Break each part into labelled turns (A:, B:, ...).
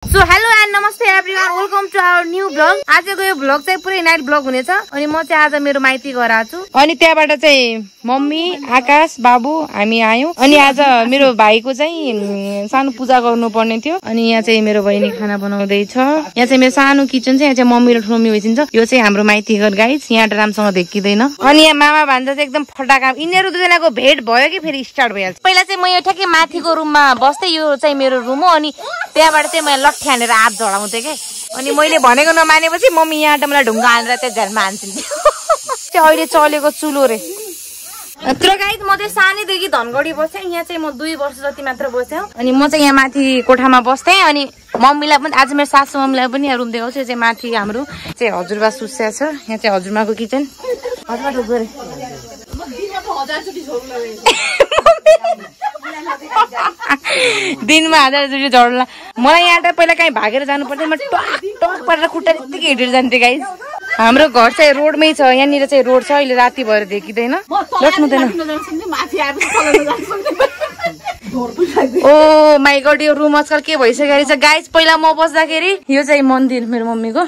A: So hello and नमस्ते everyone, welcome to our new vlog. आजको यो ब्लग चाहिँ पुरै नाइट ब्लग हुनेछ। अनि म चाहिँ आज मेरो माइती घर आछु। अनि त्यहाँबाट चाहिँ मम्मी, आकाश, बाबु हामी आयौं। अनि आज मेरो भाइको चाहिँ सानो पूजा गर्नु पर्ने थियो। अनि यहाँ चाहिँ मेरो बहिनी खाना बनाउँदैछ। यहाँ चाहिँ मेरो सानो किचन छ। यहाँ चाहिँ मम्मी र ठुलो होइन्छ। यो चाहिँ हाम्रो माइती घर गाइस। यहाँ राम्रोसँग देखिँदैन। अनि यहाँ मामा भान्जा चाहिँ एकदम फटाका। यिनीहरू दुईजनाको भेट भयो कि फेरि स्टार्ट भइहाल्छ। पहिला चाहिँ म यो ठ्याक्कै माथिको रुममा बस्थे। यो चाहिँ मेरो रुम हो। अनि त्यहाँबाट चाहिँ मैले लट्ठी हानेर हात झडाउँथे के। अनि मैले भनेको नमानेपछि मम्मी यहाँ मलाई ढुङ्गा हानेर त्यो झ्यालमा हान्छन्। अहिले चलेको चुलो रे। तर गाइस म चाहिँ सानैदेखि धनगढी बसेँ। यहाँ चाहिँ म 2 वर्ष जति मात्र बसेँ। अनि म चाहिँ यहाँ माथि कोठामा बस्थेँ। अनि मम्मीलाई पनि आज मेरो सासु मम्मीलाई पनि यहाँ रुम देखाउँछु। यो चाहिँ माथि हाम्रो चाहिँ हजुरबा सुस्या छ। यहाँ चाहिँ हजुरमाको किचन। हजुरबा ढोक्यो रे। दिनमा 1000 झड्ला। मलाई यहाँ पहिला कहीँ भागेर जानु पर्थ्यो। म टक परेर खुट्टा त्यतिकै हिँडेर जान्थे गाइस। हाम्रो घर चाहिँ रोडमै छ। यहाँनिर चाहिँ रोड छ। अहिले राति भएर देखिँदैन। ओ माई गॉड, यो रुम आजकल के भइसकेको रहेछ गाइस। पहिला म बस्दाखेरि यो चाहिँ मन्दिर मेरो मम्मीको।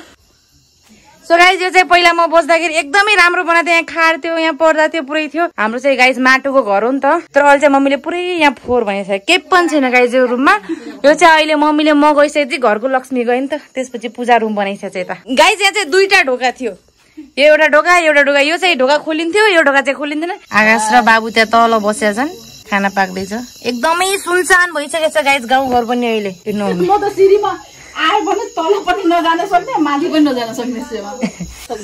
A: सो गाइस यो चाहिँ पहिला म बस्दाखेरि एकदमै राम्रो बनाएको थियो। यहाँ खार थियो, यहाँ पर्दा थियो, पुरै थियो। हाम्रो चाहिँ गाइस माटोको घर हो नि त। तर अहिले चाहिँ मम्मीले पुरै यहाँ फोहोर भइसक्यो। केही पनि छैन गाइस यो रुममा। यो चाहिँ अहिले मम्मीले म गइसकेपछि घरको लक्ष्मी गयो नि त। त्यसपछि पूजा रुम बनाइसकेछ यता। गाइस यहाँ चाहिँ 2टा ढोका थियो। यो एउटा ढोका, एउटा ढोका। यो चाहिँ ढोका खोलिन्थ्यो, यो ढोका चाहिँ खोलिन्थेन। आकाश र बाबु त्यहाँ तल बसेका छन्, खाना पाक्दैछ। एकदमै सुनसान भइसकेको छ गाइस गाउँ घर पनि अहिले।
B: म त सिरीमा आए पनि तल पनि नजान सक्ने, माथि पनि नजान सक्ने सेवा।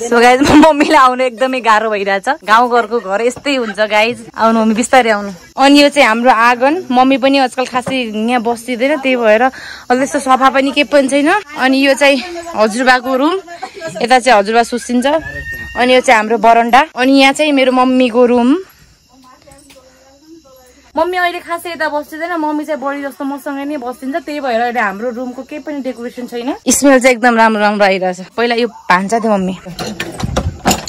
A: सो गाइस मम्मीलाई आउनु एकदमै गाह्रो भइरहेछ। गाउँ घरको घर यस्तै हुन्छ गाइस। आउनु मम्मी बिस्तारै आउनु। अनि यो चाहिँ हाम्रो आँगन। मम्मी पनि आजकल खासै यहाँ बस्दिँदैन, त्यही भएर अहिले त्यस्तो सफा पनि केही पनि छैन। अनि यो चाहिँ हजुरबाको रुम। यता चाहिँ हजुरबा सुसिन्छ। अनि यो चाहिँ हाम्रो बरन्डा। अनि यहाँ चाहिँ मेरो मम्मीको रुम। मम्मी अहिले खासै यता बस्दिँदैन। मम्मी चाहिँ बढी जस्तो मसँग नै बस्दिन्छ। त्यही भएर अहिले हाम्रो रुमको केही पनि डेकोरेसन छैन। स्मेल चाहिँ एकदम राम्रो राम्रो आइरहेछ। पहिला यो भान्सा थियो मम्मी।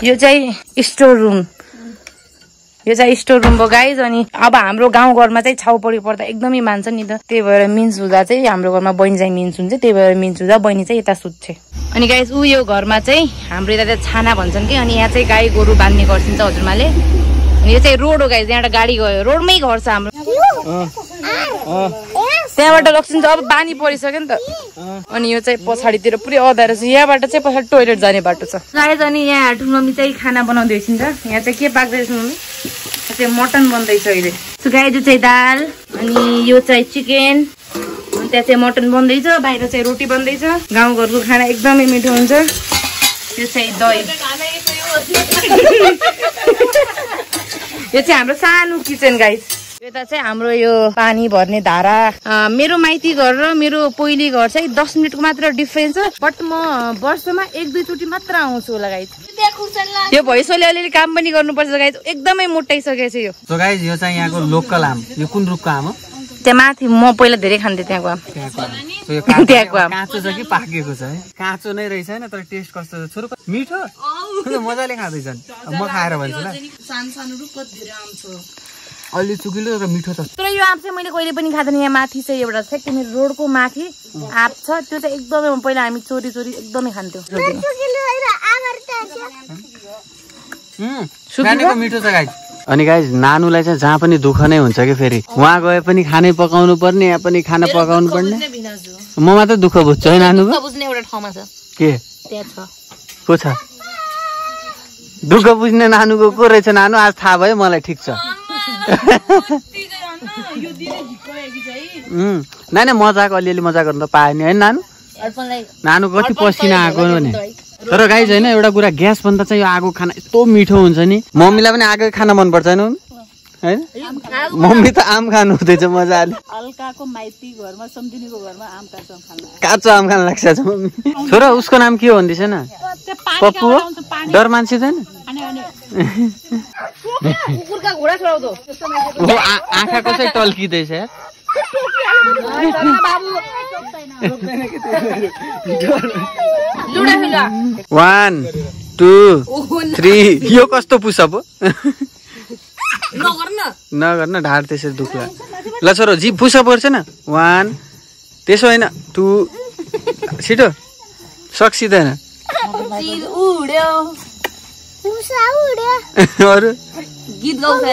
A: यो चाहिँ स्टोर रुम। यो चाहिँ स्टोर रुम हो गाइज। अनि अब हाम्रो गाउँ घरमा चाहिँ छाउपडी पर्दा एकदमै मान्छ नि त। त्यही भएर मिन्स हुँदा चाहिँ हाम्रो घरमा बहिनी चाहिँ मिन्स हुन्छ। त्यही भएर मिन्स हुँदा बहिनी चाहिँ यता सुत्छ। अनि गाइज यो घरमा चाहिँ हाम्रो यता छाना भन्छन् कि। अनि यहाँ चाहिँ गाई गोरु बाँध्ने गर्छिन्छ हजुरमाले। अनि यो चाहिँ रोड हो गाइज। यहाँबाट गाडी गयो, रोडमै घर छ हाम्रो। त्यहाँबाट लक्ष्मी अब बानी परिसक्यो नि त। अनि यो चाहिँ पछाडितिर पुरै अँधारो छ। यहाँबाट चाहिँ पछाडि टोइलेट जाने बाटो छ गाइज। अनि यहाँ ठुलो मम्मी चाहिँ खाना बनाउँदै छिन्छ। यहाँ चाहिँ के पाक्दैछ मम्मी? चाहिँ मटन बन्दैछ अहिले। सो गाइज यो चाहिँ दाल। अनि यो चाहिँ चिकन। अनि त्यहाँ चाहिँ मटन बन्दैछ। बाहिर चाहिँ रोटी बन्दैछ। गाउँ घरको खाना एकदमै मिठो हुन्छ। यो चाहिँ दही। यो चाहिँ हाम्रो सानो किचन गाइस। यता चाहिँ हाम्रो यो पानी भर्ने धारा। मेरो माइती घर र मेरो पहिली घर चाहिँ 10 मिनटको मात्र डिफरेन्स छ। बट म वर्षमा 1-2 चोटि मात्र आउँछु होला गाइस। यो भैँसोले अलिअलि काम पनि गर्नुपर्छ गाइस। एकदमै मोटाइसकेको छ यो।
C: सो गाइस यो चाहिँ यहाँको लोकल आम। यो कुन रुखको आम हो?
A: त्यहाँ माथि म पहिला धेरै खान्थे त्यहाँको आम।
C: त्यहाँको आम काँचो छ कि पाकेको छ है? काँचो नै रहेछ हैन, तर टेस्ट कस्तो छ? छोरो मिठो मजाले खाँदैछन्। म खाएर भन्छु ल।
B: सानो रुख धेरै आम छ।
C: अलि चुकिलो र मिठो छ।
A: तर यो आँप चाहिँ मैले कहिले पनि खाँदैन। यहाँ माथि चाहिँ एउटा छ कि मेरो रोडको माथि आँप छ। त्यो चाहिँ एकदमै पहिला हामी चोरी चोरी एकदमै खान्थ्यौँ।
C: सुकेको मिठो छ गाइस। अनि गाइस नानुलाई चाहिँ जहाँ पनि दुःख नै हुन्छ कि फेरि वहाँ गए पनि खानै पकाउनु पर्ने, यहाँ पनि खाना पकाउनु पर्ने। म मात्र दुःख बुझ्छु है नानुको?
A: बुझ्ने एउटा ठाउँमा छ
C: के?
A: त्यहाँ छ।
C: को छ दुःख बुझ्ने नानुको? को रहेछ नानु? आज थाहा भयो मलाई। ठिक छ। नानी मजाक अलिअलि मजाक गर्नु त पायो नि है नानु? नानु कति पसिना आएको नि। तर गाइस होइन एउटा कुरा, ग्यास भन्दा चाहिँ यो आगो खाना यस्तो मिठो हुन्छ नि। मम्मीलाई पनि आगो खाना मनपर्छ होइन? मम्मी त आम खानु हुँदैछ मजाले।
B: हल्काको माइती घरमा सम्झिनेको घरमा आम
C: काँचो आम खान लाग्छ मम्मी। छोरा उसको नाम के हो भन्दैछ न? पप्पू हो? डर मान्छे छैन? आँखा कसै टल्किँदैछ यार। 1 2 3 यो कस्तो पुसअप हो? नगर्न ढाड त्यसरी दुख्ला। ल छोरो जी पुसअप गर्छ न। 1 त्यसो होइन 2 छिटो सक्सिँदैन अरू
A: गीत गाउँछ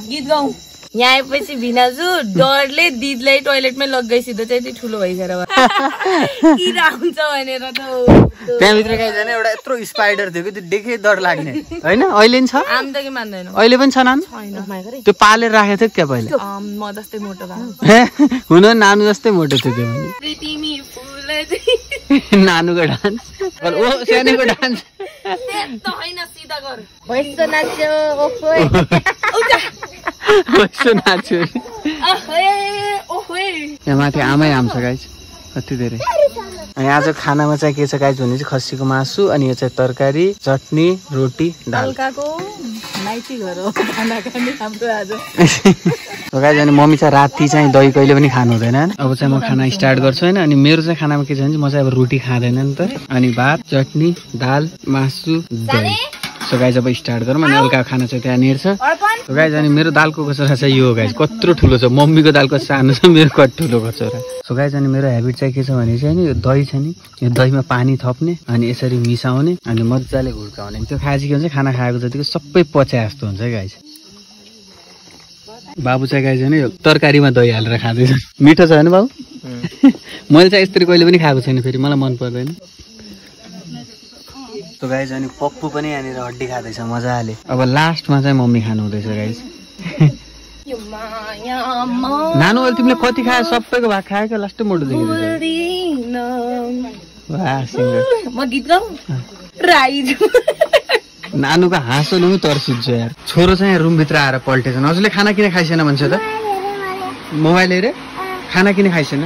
A: गीत गाउँ यहाँ आएपछि भिनाजु डरले दिदीलाई टोइलेटमै लगाइसिधो चाहिँ त्यो ठुलो भइसकेर किरा हुन्छ भनेर
C: त्यहाँभित्र कहीँ छैन एउटा यत्रो स्पाइडर थियो कि त्यो देखे डर लाग्ने होइन अहिले नि छ
A: आम त के मान्दैन
C: अहिले पनि छ नानु त्यो पालेर राखेको थियो क्या पहिला
A: म जस्तै मोटो
C: हुन नानु जस्तै मोटो थियो त्यो नानुको डान्स ओ सानोको डान्स
A: भैँसको नाच्यो
C: नाच्यो यहाँ माथि आमै आम छ गाइस कति धेरै अनि आज खानामा चाहिँ के छ गाइस भने चाहिँ खसीको मासु अनि यो चाहिँ तरकारी चटनी रोटी दाल गाइस अनि मम्मी चाहिँ राति चाहिँ दही कहिले पनि खानु हुँदैन अब चाहिँ म खाना स्टार्ट गर्छु होइन अनि मेरो चाहिँ खानामा के छ भने म चाहिँ अब रोटी खाँदैन नि त अनि भात चटनी दाल मासु दही सो गाइस अब स्टार्ट गरौँ अनि हल्का खाना चाहिँ त्यहाँनिर छ सो गाइस अनि मेरो दालको कचौरा चाहिँ यो गाइस कत्रो ठुलो छ मम्मीको दालको सानो छ मेरो कति ठुलो कचौरा सो गाइस अनि मेरो हेबिट चाहिँ के छ भने चाहिँ नि यो दही छ नि यो दहीमा पानी थप्ने अनि यसरी मिसाउने अनि मजाले हुर्काउने त्यो खाएपछि के हुन्छ खाना खाएको जतिको सबै पचाए जस्तो हुन्छ गाइस बाबु चाहिँ गाइस होइन यो तरकारीमा दही हालेर खाँदैछ मिठो छ होइन बाबु मैले चाहिँ यसरी कहिले पनि खाएको छैन फेरि मलाई मन पर्दैन तो गाइस अनि पप्पू पनि यहाँनिर हड्डी खाँदैछ मजाले अब लास्टमा चाहिँ मम्मी खानु हुँदैछ गाइस नानु अहिले तिमीले कति खायो सबैको भाग खायो क्या लास्टै मोटो नानुको हाँसो नै तर्सिन्छ यार छोरो चाहिँ यहाँ रुमभित्र आएर पल्टेछ हजुरले खाना किन खाइसेन भन्छ त मोबाइल हेरे खाना किन खाइसेन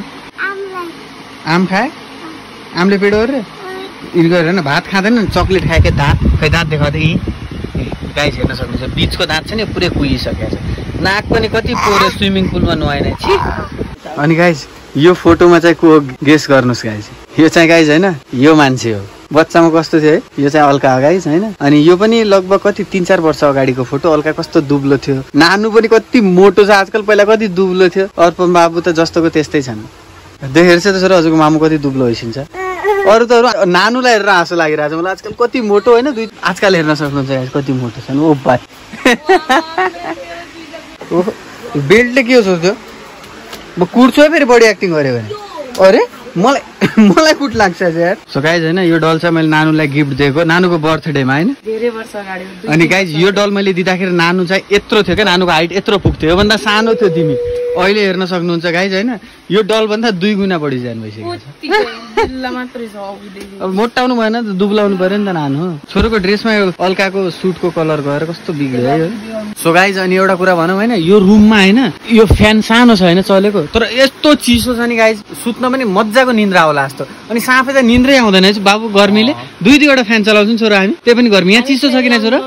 C: आम खाए आमले पेट गरेर इन गरेर भात खाँदैन चक्लेट खायो क्या दाँत देखाउँदै गाइस हेर्न सक्नुहुन्छ बिचको दाँत छ नि पुरै कुहिसकेको छ नाक पनि कति पोरे स्विमिङ पुलमा नुहाएन छि अनि गाइस यो फोटोमा चाहिँ को गेस गर्नुहोस् गाइस यो चाहिँ गाइस होइन यो मान्छे हो बच्चामा कस्तो थियो है यो चाहिँ अल्का हो गाइस होइन अनि यो पनि लगभग कति 3-4 वर्ष अगाडिको फोटो अल्का कस्तो दुब्लो थियो नानु पनि कति मोटो छ आजकल पहिला कति दुब्लो थियो अर्पण बाबु त जस्तोको त्यस्तै छन् देखेर चाहिँ त्यसरी हजुरको मामु कति दुब्लो भइसिन्छ अरू त नानुलाई हेरेर हाँसो लागिरहेको छ मलाई आजकल कति मोटो होइन आजकल हेर्न सक्नुहुन्छ कति मोटो छन् ओ भाइ बेल्टले के हो सोच्थ्यो म कुट्छु है फेरि बढी एक्टिङ गऱ्यो भने अरे मलाई कुट लाग्छ यार सो गाइज होइन यो डल चाहिँ मैले नानुलाई गिफ्ट दिएको नानुको बर्थडेमा होइन
A: धेरै वर्ष अगाडि
C: अनि गाइज यो डल मैले दिँदाखेरि नानु चाहिँ यत्रो थियो क्या नानुको हाइट यत्रो पुग्थ्यो योभन्दा सानो थियो तिमी अहिले हेर्न सक्नुहुन्छ गाइज होइन यो डल भन्दा 2 गुणा बढी जानु भइसक्यो अब मोटाउनु भएन त दुब्लाउनु पर्यो नि त नानु छोरोको ड्रेसमा यो अल्काको सुटको कलर गएर कस्तो बिग्रियो है सो गाइज अनि एउटा कुरा भनौँ होइन यो रुममा होइन यो फ्यान सानो छ होइन चलेको तर यस्तो चिसो छ नि गाइज सुत्न पनि मजाको निन्द्रा होला जस्तो अनि साफै त निन्द्रै आउँदैन बाबु गर्मीले 2-2वटा फ्यान चलाउँछौँ छोरा हामी त्यही पनि गर्मी यहाँ चिसो छ किन छोरा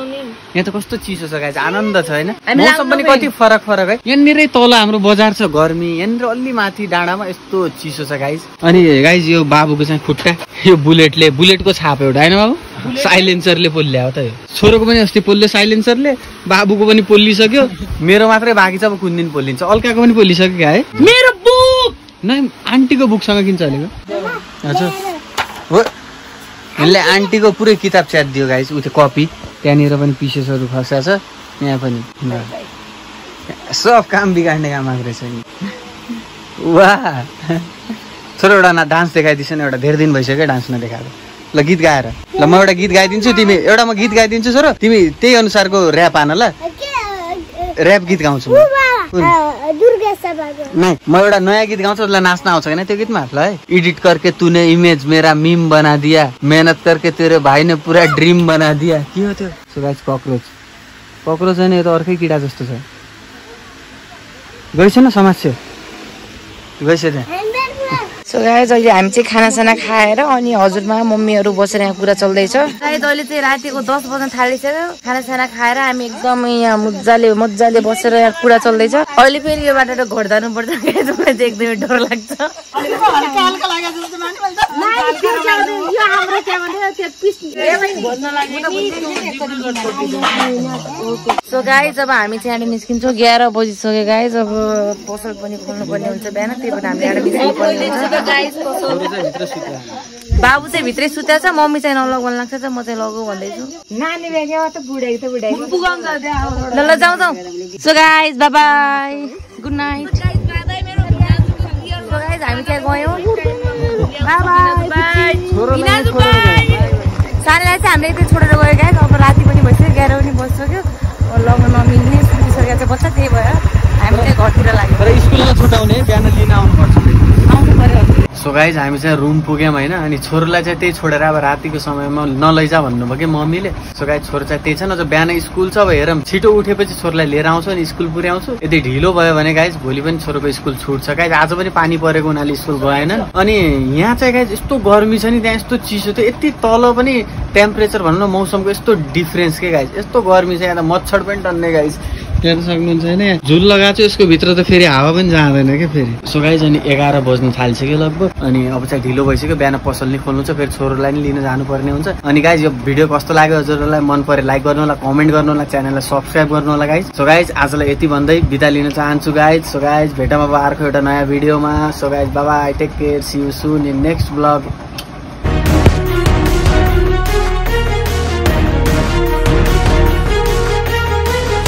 C: यहाँ त कस्तो चिसो छ गाइज आनन्द छ होइन मौसम पनि कति फरक है यहाँनिरै तल हाम्रो बजार छ गर्मी यहाँनिर अलि माथि डाँडामा यस्तो चिसो छ गाइज अनि गाइज यो बाबुको चाहिँ खुट्टा यो बुलेटको छाप एउटा होइन बाबु साइलेन्सरले पोल्ल्यायो त यो छोरोको पनि अस्ति पोल्यो साइलेन्सरले बाबुको पनि पोलिसक्यो मेरो मात्रै बाँकी छ अब कुन दिन पोलिन्छ अल्काको पनि पोलिसक्यो क्या है मेरो बुक नै आन्टीको बुकसँग किन चलेको हजुर हो यसले आन्टीको पुरै किताब च्यातिदियो गाइस उ त्यो कपी त्यहाँनिर पनि पिसेसहरू खसा छ यहाँ पनि सब काम बिगाड्ने काम आएको रहेछ नि वाह छोरो एउटा डान्स देखाइदिन्छ नि एउटा धेरै दिन भइसक्यो डान्स नदेखाएको ल गीत गाएर ल म एउटा गीत गाइदिन्छु तिमी एउटा म गीत गाइदिन्छु छोरो तिमी त्यही अनुसारको ऱ्याप आन ल ऱ्याप गीत गाउँछु नहीं मैं एउटा नयाँ गीत गाउँछु उसलाई नाच्न आउँछ हैन त्यो गीतमा ल एडिट करके तूने इमेज मेरा मीम बना दिया मेहनत करके तेरे भाई ने पूरा ड्रीम बना दिया के हो त्यो सो गाइस ककरोच हैन यो त अर्कै किडा जस्तो छ गइछ न समस्या गइछ त
A: सो गाइस अहिले हामी चाहिँ खानासाना खाएर अनि हजुरमा मम्मीहरू बसेर यहाँ कुरा चल्दैछ सायद अहिले चाहिँ रातिको 10 बज्न थालिसक्यो खानासाना खाएर हामी एकदम यहाँ मजाले बसेर यहाँ कुरा चल्दैछ अहिले फेरि यो बाटो घर जानु पर्छ मलाई चाहिँ एकदमै डर लाग्छ सो गाइज अब हामी चाहिँ यहाँ निस्किन्छौँ 11 बजिसक्यो गाइज अब पसल पनि खोल्नु पर्ने हुन्छ बिहान त्यही भएर हामीले यहाँ निस्किनु पर्ने हुन्छ बाबु चाहिँ भित्रै सुत्या छ मम्मी चाहिँ नलगाउन लाग्छ म चाहिँ लगाऊ भन्दैछु नानी ल ल जाउँ जाउँ so guys bye by good night so guys हामी त्यहाँ गयौँ सानैलाई चाहिँ हामीले यतै छोडेर गयो गाइज अब राति पनि भइसक्यो 11 पनि बजिसक्यो लगाउन नमिल्ने सुतिसकेको चाहिँ बस्छ त्यही भएर हामी चाहिँ घरतिर लाग्यो
C: तर स्कुलमा छुटाउने बिहान लिन आउनुपर्छ
A: आउनु पर्यो
C: सो गाइज हामी चाहिँ रुम पुग्यौँ होइन अनि छोरोलाई चाहिँ त्यही छोडेर अब रातिको समयमा नलैजा भन्नुभयो कि मम्मीले सो गाइज छोरो चाहिँ त्यही छ न बिहान स्कुल छ अब हेरौँ छिटो उठेपछि छोरोलाई लिएर आउँछु अनि स्कुल पुर्याउँछु यदि ढिलो भयो भने गाइज भोलि पनि छोरोको स्कुल छुट्छ गाइज आज पनि पानी परेको हुनाले स्कुल गएनन् अनि यहाँ चाहिँ गाइज यस्तो गर्मी छ नि त्यहाँ यस्तो चिसो थियो यति तल पनि टेम्परेचर भनौँ न मौसमको यस्तो डिफ्रेन्स के गाइज यस्तो गर्मी छ यहाँ त मच्छर पनि टन्ने गाइज हेर्न सक्नुहुन्छ होइन झुल लगाएको छु यसको भित्र त फेरि हावा पनि जाँदैन क्या फेरि सो गाइज अनि 11 बज्नु थालिसक्यो लगभग अनि अब चाहिँ ढिलो भइसक्यो बिहान पसल नि खोल्नु छ फेरि छोरोलाई नि लिन जानुपर्ने हुन्छ अनि गाइज यो भिडियो कस्तो लाग्यो हजुरहरूलाई मन परे लाइक गर्नु होला कमेन्ट गर्नु होला च्यानललाई सब्सक्राइब गर्नु होला गाइज सो गाइज आजलाई यति भन्दै बिदा लिन चाहन्छु गाइज सो गाइज भेटौँ अब अर्को एउटा नयाँ भिडियोमा so guys bye bye take care see you soon in next blog